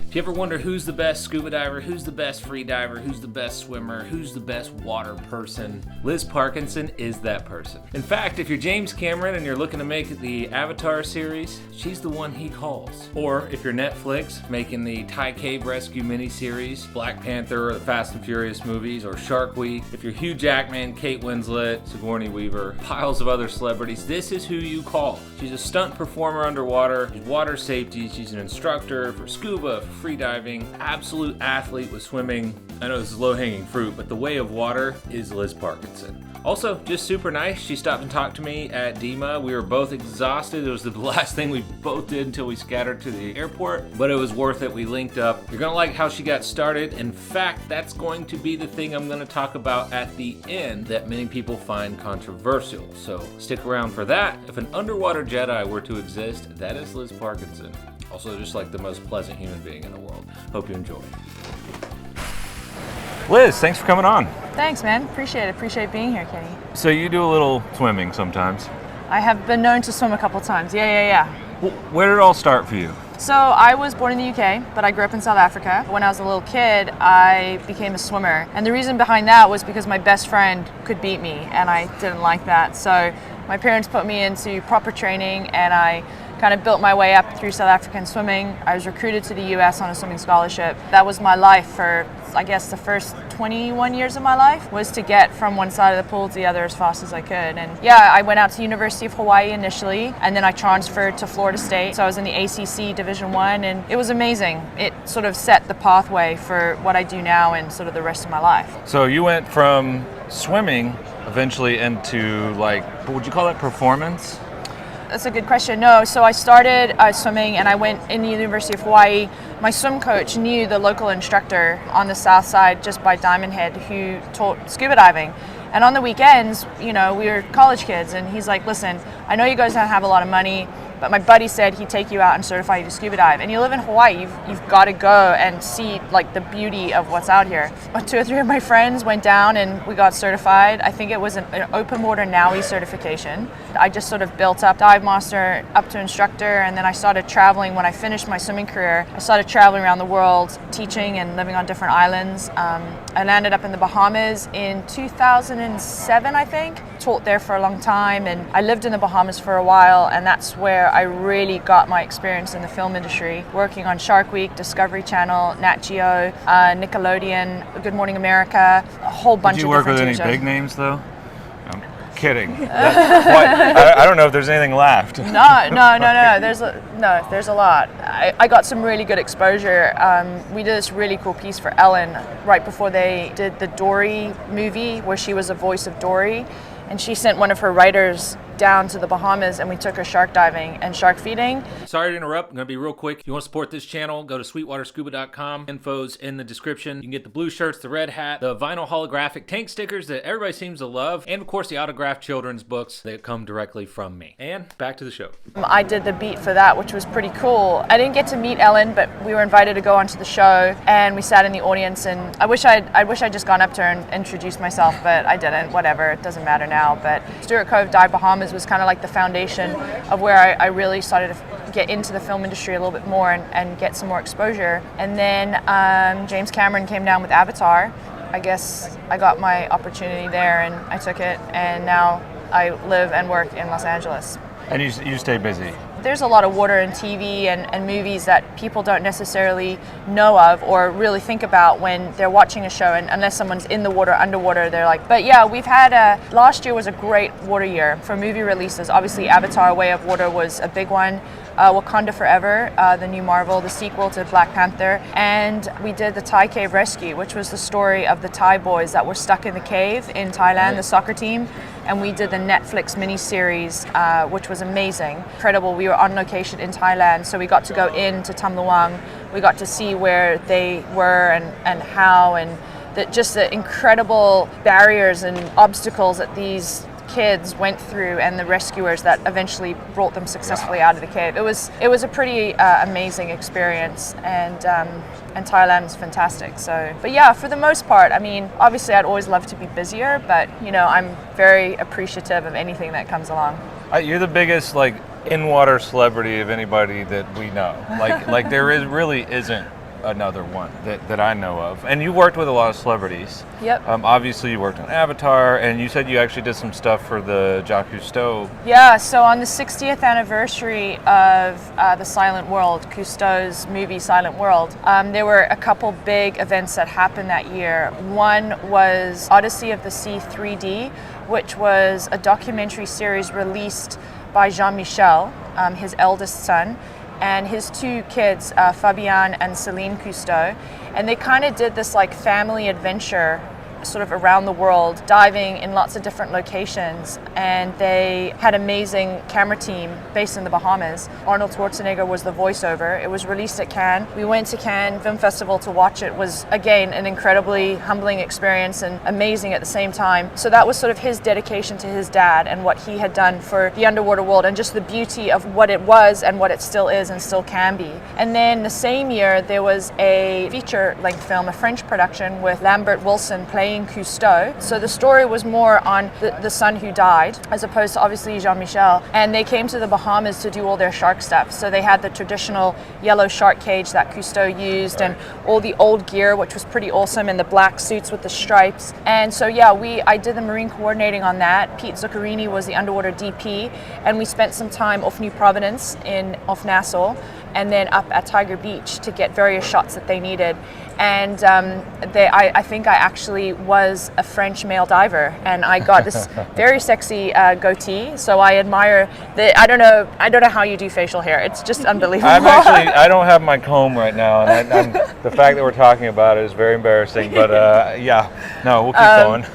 If you ever wonder who's the best scuba diver, who's the best free diver, who's the best swimmer, who's the best water person, Liz Parkinson is that person. In fact, if you're James Cameron and you're looking to make the Avatar series, she's the one he calls. Or if you're Netflix making the Thai Cave Rescue miniseries, Black Panther, or the Fast and Furious movies, or Shark Week, if you're Hugh Jackman, Kate Winslet, Sigourney Weaver, piles of other celebrities, this is who you call. She's a stunt performer underwater, she's water safety, she's an instructor for scuba, for free diving, absolute athlete with swimming. I know this is low-hanging fruit, but the way of water is Liz Parkinson. Also, just super nice. She stopped and talked to me at DEMA. We were both exhausted. It was the last thing we both did until we scattered to the airport, but it was worth it. We linked up. You're gonna like how she got started. In fact, that's going to be the thing I'm gonna talk about at the end that many people find controversial. So stick around for that. If an underwater Jedi were to exist, that is Liz Parkinson. Also, just like the most pleasant human being in the world. Hope you enjoy. Liz, thanks for coming on. Thanks, man. Appreciate it. Appreciate being here, Kenny. So you do a little swimming sometimes. I have been known to swim a couple times. Yeah. Where did it all start for you? So I was born in the UK, but I grew up in South Africa. When I was a little kid, I became a swimmer. And the reason behind that was because my best friend could beat me, and I didn't like that. So my parents put me into proper training, and I kind of built my way up through South African swimming. I was recruited to the US on a swimming scholarship. That was my life for, I guess, the first 21 years of my life, was to get from one side of the pool to the other as fast as I could. And yeah, I went out to the University of Hawaii initially, and then I transferred to Florida State. So I was in the ACC Division I, and it was amazing. It sort of set the pathway for what I do now and sort of the rest of my life. So you went from swimming eventually into, like, what would you call it, performance? That's a good question. No, so I started swimming, and I went in the University of Hawaii. My swim coach knew the local instructor on the south side just by Diamond Head who taught scuba diving. And on the weekends, you know, we were college kids, and he's like, listen, I know you guys don't have a lot of money, but my buddy said he'd take you out and certify you to scuba dive. And you live in Hawaii, you've got to go and see like the beauty of what's out here. 2 or 3 of my friends went down and we got certified. I think it was an open water NAUI certification. I just sort of built up dive master up to instructor, and then I started traveling. When I finished my swimming career, I started traveling around the world, teaching and living on different islands. I landed up in the Bahamas in 2007, I think. Taught there for a long time, and I lived in the Bahamas for a while, and that's where I really got my experience in the film industry, working on Shark Week, Discovery Channel, Nat Geo, Nickelodeon, Good Morning America, a whole bunch of different Did you work with any shows. big names though? I'm kidding. I don't know if there's anything left. No. There's a lot. I got some really good exposure. We did this really cool piece for Ellen right before they did the Dory movie, where she was a voice of Dory, and she sent one of her writers down to the Bahamas, and we took her shark diving and shark feeding. Sorry to interrupt. I'm going to be real quick. If you want to support this channel, go to sweetwaterscuba.com. Info's in the description. You can get the blue shirts, the red hat, the vinyl holographic tank stickers that everybody seems to love, and of course the autographed children's books that come directly from me. And back to the show. I did the beat for that, which was pretty cool. I didn't get to meet Ellen, but we were invited to go onto the show, and we sat in the audience, and I wish I'd just gone up to her and introduced myself, but I didn't. Whatever, it doesn't matter now. But Stuart Cove Dive Bahamas was kind of like the foundation of where I really started to get into the film industry a little bit more and get some more exposure. And then James Cameron came down with Avatar. I guess I got my opportunity there, and I took it, and now I live and work in Los Angeles. And you stay busy. There's a lot of water in TV and movies that people don't necessarily know of or really think about when they're watching a show, and unless someone's in the water, underwater, they're like, but yeah, we've had last year was a great water year for movie releases. Obviously Avatar: Way of Water was a big one. Wakanda Forever, the new Marvel, the sequel to Black Panther, and we did the Thai Cave Rescue, which was the story of the Thai boys that were stuck in the cave in Thailand, the soccer team, and we did the Netflix miniseries, which was amazing, incredible. We were on location in Thailand, so we got to go into Tham Luang, we got to see where they were and how, and just the incredible barriers and obstacles that these kids went through, and the rescuers that eventually brought them successfully out of the cave. It was a pretty amazing experience, and Thailand was fantastic. So, but yeah, for the most part, I mean, obviously I'd always love to be busier, but you know, I'm very appreciative of anything that comes along. You're the biggest in-water celebrity of anybody that we know. Like there really isn't another one that I know of. And you worked with a lot of celebrities. Yep. Obviously, you worked on Avatar, and you said you actually did some stuff for the Jacques Cousteau. Yeah, so on the 60th anniversary of the Silent World, Cousteau's movie Silent World, there were a couple big events that happened that year. One was Odyssey of the Sea 3D, which was a documentary series released by Jean-Michel, his eldest son, and his two kids, Fabian and Celine Cousteau. And they kind of did this like family adventure sort of around the world, diving in lots of different locations, and they had an amazing camera team based in the Bahamas. Arnold Schwarzenegger was the voiceover. It was released at Cannes. We went to Cannes Film Festival to watch it. It was, again, an incredibly humbling experience and amazing at the same time. So that was sort of his dedication to his dad and what he had done for the underwater world, and just the beauty of what it was and what it still is and still can be. And then the same year, there was a feature-length film, a French production with Lambert Wilson playing Cousteau. So the story was more on the son who died, as opposed to obviously Jean-Michel. And they came to the Bahamas to do all their shark stuff. So they had the traditional yellow shark cage that Cousteau used, and all the old gear, which was pretty awesome, and the black suits with the stripes. And so yeah, I did the marine coordinating on that. Pete Zuccarini was the underwater DP, and we spent some time off New Providence off Nassau, and then up at Tiger Beach to get various shots that they needed. And I think I actually was a French male diver, and I got this very sexy goatee. So I admire I don't know how you do facial hair. It's just unbelievable. I don't have my comb right now, and the fact that we're talking about it is very embarrassing. But we'll keep going.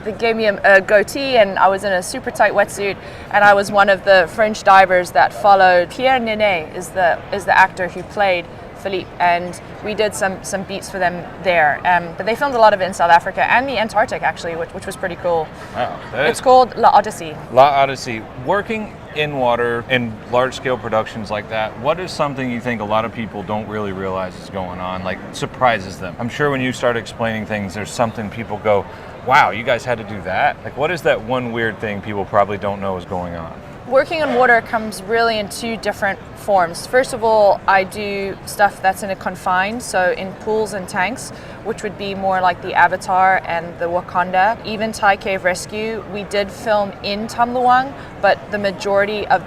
They gave me a goatee, and I was in a super tight wetsuit, and I was one of the French divers that followed. Pierre Ninet is the actor who played Philippe, and we did some beats for them there. But they filmed a lot of it in South Africa and the Antarctic, actually, which was pretty cool. Wow. It's called La Odyssey. La Odyssey. Working in water in large-scale productions like that, what is something you think a lot of people don't really realize is going on, like surprises them? I'm sure when you start explaining things, there's something people go, wow, you guys had to do that? Like, what is that one weird thing people probably don't know is going on? Working in water comes really in two different forms. First of all, I do stuff that's in a confined, so in pools and tanks, which would be more like the Avatar and the Wakanda. Even Thai Cave Rescue, we did film in Tam Luang, but the majority of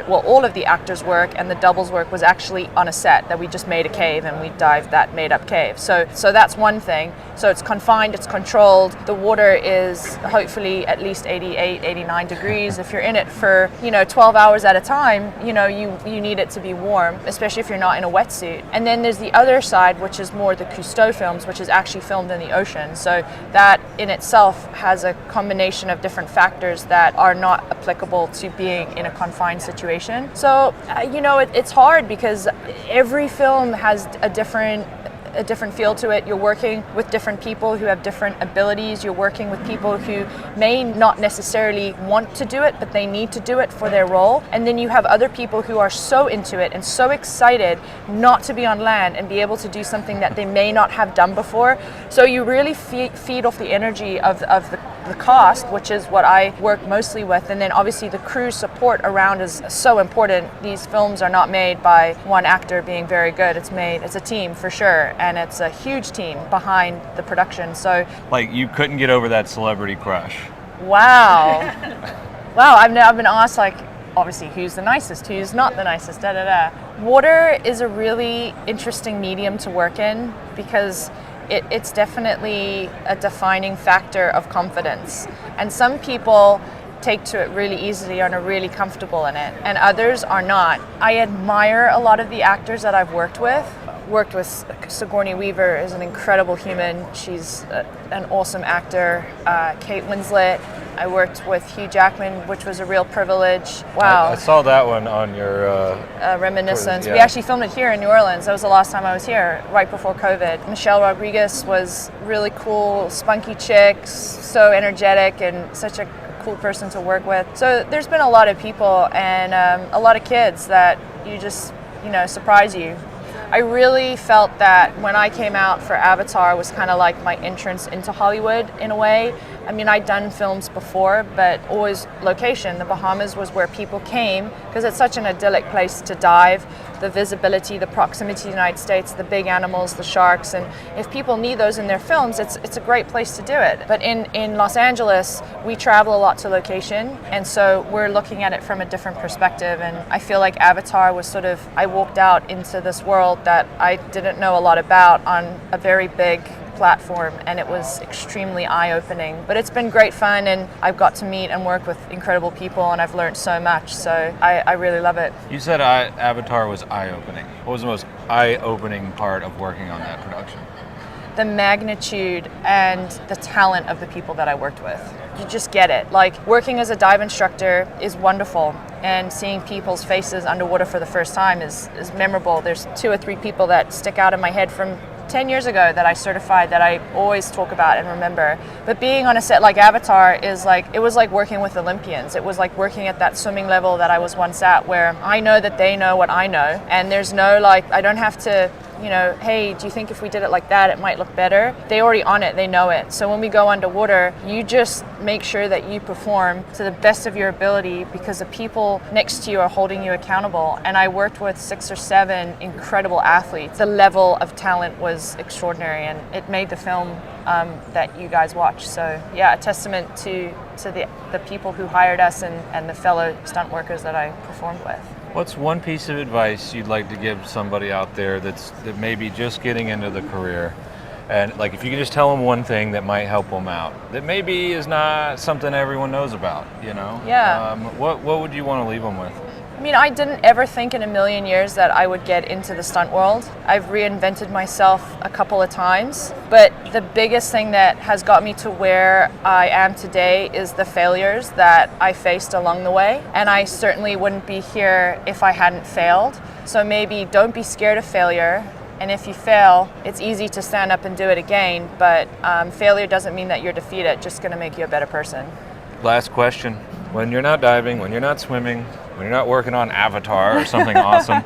all of the actors' work and the doubles work was actually on a set that we just made a cave and we dived that made up cave. So that's one thing. So it's confined, it's controlled. The water is hopefully at least 88, 89 degrees. If you're in it for 12 hours at a time, you need it to be warm, especially if you're not in a wetsuit. And then there's the other side, which is more the Cousteau films, which is actually filmed in the ocean. So that in itself has a combination of different factors that are not applicable to being in a confined situation. So, it's hard because every film has a different feel to it. You're working with different people who have different abilities. You're working with people who may not necessarily want to do it, but they need to do it for their role. And then you have other people who are so into it and so excited not to be on land and be able to do something that they may not have done before. So you really feed off the energy of the cast, which is what I work mostly with. And then obviously the crew support around is so important. These films are not made by one actor being very good. It's a team for sure. And it's a huge team behind the production. So, like, you couldn't get over that celebrity crush. Wow. Wow, I've been asked, like, obviously, who's the nicest, who's not the nicest, Water is a really interesting medium to work in because it's definitely a defining factor of confidence. And some people take to it really easily and are really comfortable in it, and others are not. I admire a lot of the actors that I've worked with. Sigourney Weaver is an incredible human. She's an awesome actor. Kate Winslet. I worked with Hugh Jackman, which was a real privilege. Wow. I saw that one on your... Reminiscence. Yeah. We actually filmed it here in New Orleans. That was the last time I was here, right before COVID. Michelle Rodriguez was really cool, spunky chick, so energetic, and such a cool person to work with. So there's been a lot of people and a lot of kids that you just, surprise you. I really felt that when I came out for Avatar was kind of like my entrance into Hollywood in a way, I mean, I'd done films before, but always location. The Bahamas was where people came because it's such an idyllic place to dive. The visibility, the proximity to the United States, the big animals, the sharks, and if people need those in their films, it's a great place to do it. But in Los Angeles, we travel a lot to location, and so we're looking at it from a different perspective, and I feel like Avatar was sort of, I walked out into this world that I didn't know a lot about on a very big platform, and it was extremely eye-opening. But it's been great fun, and I've got to meet and work with incredible people, and I've learned so much, so I really love it. You said Avatar was eye-opening. What was the most eye-opening part of working on that production? The magnitude and the talent of the people that I worked with. You just get it. Like, working as a dive instructor is wonderful, and seeing people's faces underwater for the first time is memorable. There's 2 or 3 people that stick out in my head from 10 years ago that I certified that I always talk about and remember. But being on a set like Avatar is like, it was like working with Olympians. It was like working at that swimming level that I was once at, where I know that they know what I know, and there's no, like, I don't have to, you know, hey, do you think if we did it like that, it might look better? They already on it, they know it. So when we go underwater, you just make sure that you perform to the best of your ability, because the people next to you are holding you accountable. And I worked with 6 or 7 incredible athletes. The level of talent was extraordinary, and it made the film that you guys watch. So yeah, a testament to the people who hired us and the fellow stunt workers that I performed with. What's one piece of advice you'd like to give somebody out there that may be just getting into the career? And like, if you could just tell them one thing that might help them out, that maybe is not something everyone knows about, you know? Yeah. What would you want to leave them with? I mean, I didn't ever think in a million years that I would get into the stunt world. I've reinvented myself a couple of times, but the biggest thing that has got me to where I am today is the failures that I faced along the way. And I certainly wouldn't be here if I hadn't failed. So maybe don't be scared of failure. And if you fail, it's easy to stand up and do it again, but failure doesn't mean that you're defeated. It's just gonna make you a better person. Last question. When you're not diving, when you're not swimming, when you're not working on Avatar or something awesome,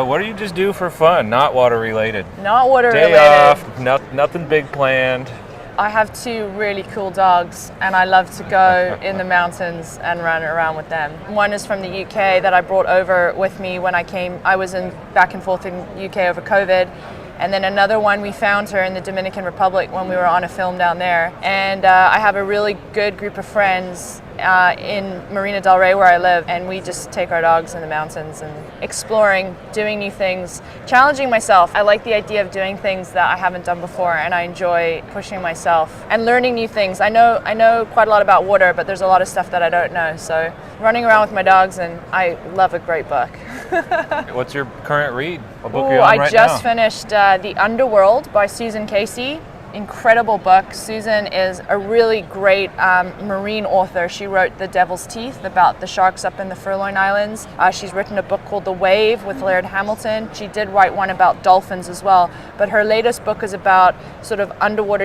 what do you just do for fun, not water related? Not water Day related. off, nothing big planned. I have 2 really cool dogs, and I love to go in the mountains and run around with them. One is from the UK that I brought over with me when I came. I was back and forth in UK over COVID. And then another one, we found her in the Dominican Republic when we were on a film down there. And I have a really good group of friends in Marina del Rey where I live, and we just take our dogs in the mountains and exploring, doing new things, challenging myself. I like the idea of doing things that I haven't done before, and I enjoy pushing myself and learning new things. I know quite a lot about water, but there's a lot of stuff that I don't know. So running around with my dogs, and I love a great book. What's your current read? What book are you on right now? I just finished The Underworld by Susan Casey. Incredible book. Susan is a really great marine author. She wrote The Devil's Teeth about the sharks up in the Furloin Islands. She's written a book called The Wave with Laird Hamilton. She did write one about dolphins as well. But her latest book is about sort of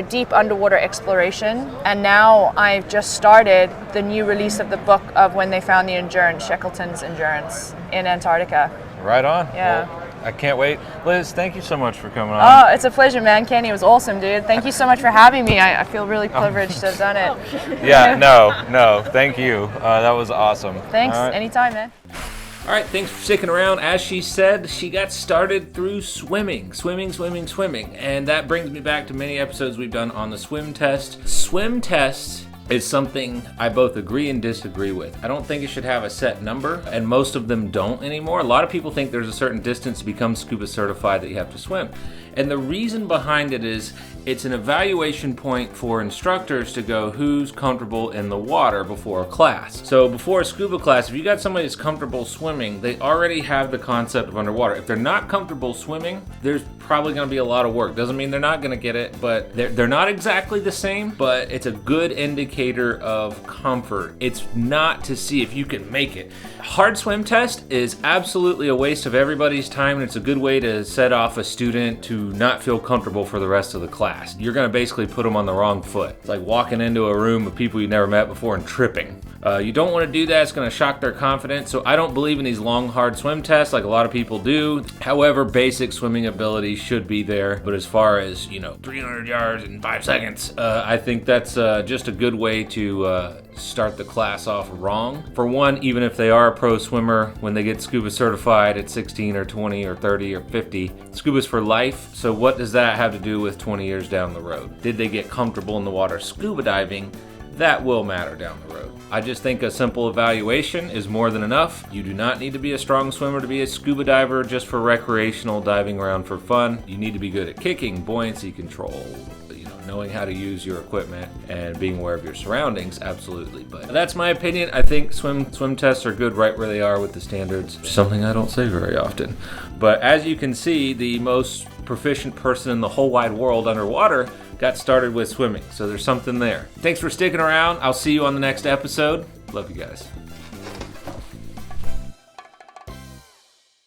deep underwater exploration. And now I've just started the new release of the book of when they found the Endurance, Shackleton's Endurance in Antarctica. Right on. Yeah. Well, I can't wait. Liz, thank you so much for coming on. Oh, it's a pleasure, man. Kenny, it was awesome, dude. Thank you so much for having me. I feel really privileged to have done it. Yeah, no, thank you. That was awesome. Thanks. All right. Anytime, man. All right, thanks for sticking around. As she said, she got started through swimming. And that brings me back to many episodes we've done on the swim test. Swim test is something I both agree and disagree with. I don't think it should have a set number, and most of them don't anymore. A lot of people think there's a certain distance to become scuba certified that you have to swim. And the reason behind it is it's an evaluation point for instructors to go who's comfortable in the water before a class. So before a scuba class, if you got somebody that's comfortable swimming, they already have the concept of underwater. If they're not comfortable swimming, there's probably going to be a lot of work. Doesn't mean they're not going to get it, but they're not exactly the same, but it's a good indicator of comfort. It's not to see if you can make it. Hard swim test is absolutely a waste of everybody's time, and it's a good way to set off a student to not feel comfortable for the rest of the class. You're going to basically put them on the wrong foot. It's like walking into a room of people you've never met before and tripping. You don't want to do that. It's going to shock their confidence. So I don't believe in these long, hard swim tests like a lot of people do. However, basic swimming ability should be there. But as far as, 300 yards in 5 seconds, I think that's just a good way to start the class off wrong. For one, even if they are a pro swimmer, when they get scuba certified at 16 or 20 or 30 or 50, scuba's for life. So what does that have to do with 20 years down the road? Did they get comfortable in the water scuba diving? That will matter down the road. I just think a simple evaluation is more than enough. You do not need to be a strong swimmer to be a scuba diver just for recreational diving around for fun. You need to be good at kicking, buoyancy control, knowing how to use your equipment and being aware of your surroundings, absolutely. But that's my opinion. I think swim tests are good right where they are with the standards. Something I don't say very often. But as you can see, the most proficient person in the whole wide world underwater got started with swimming. So there's something there. Thanks for sticking around. I'll see you on the next episode. Love you guys.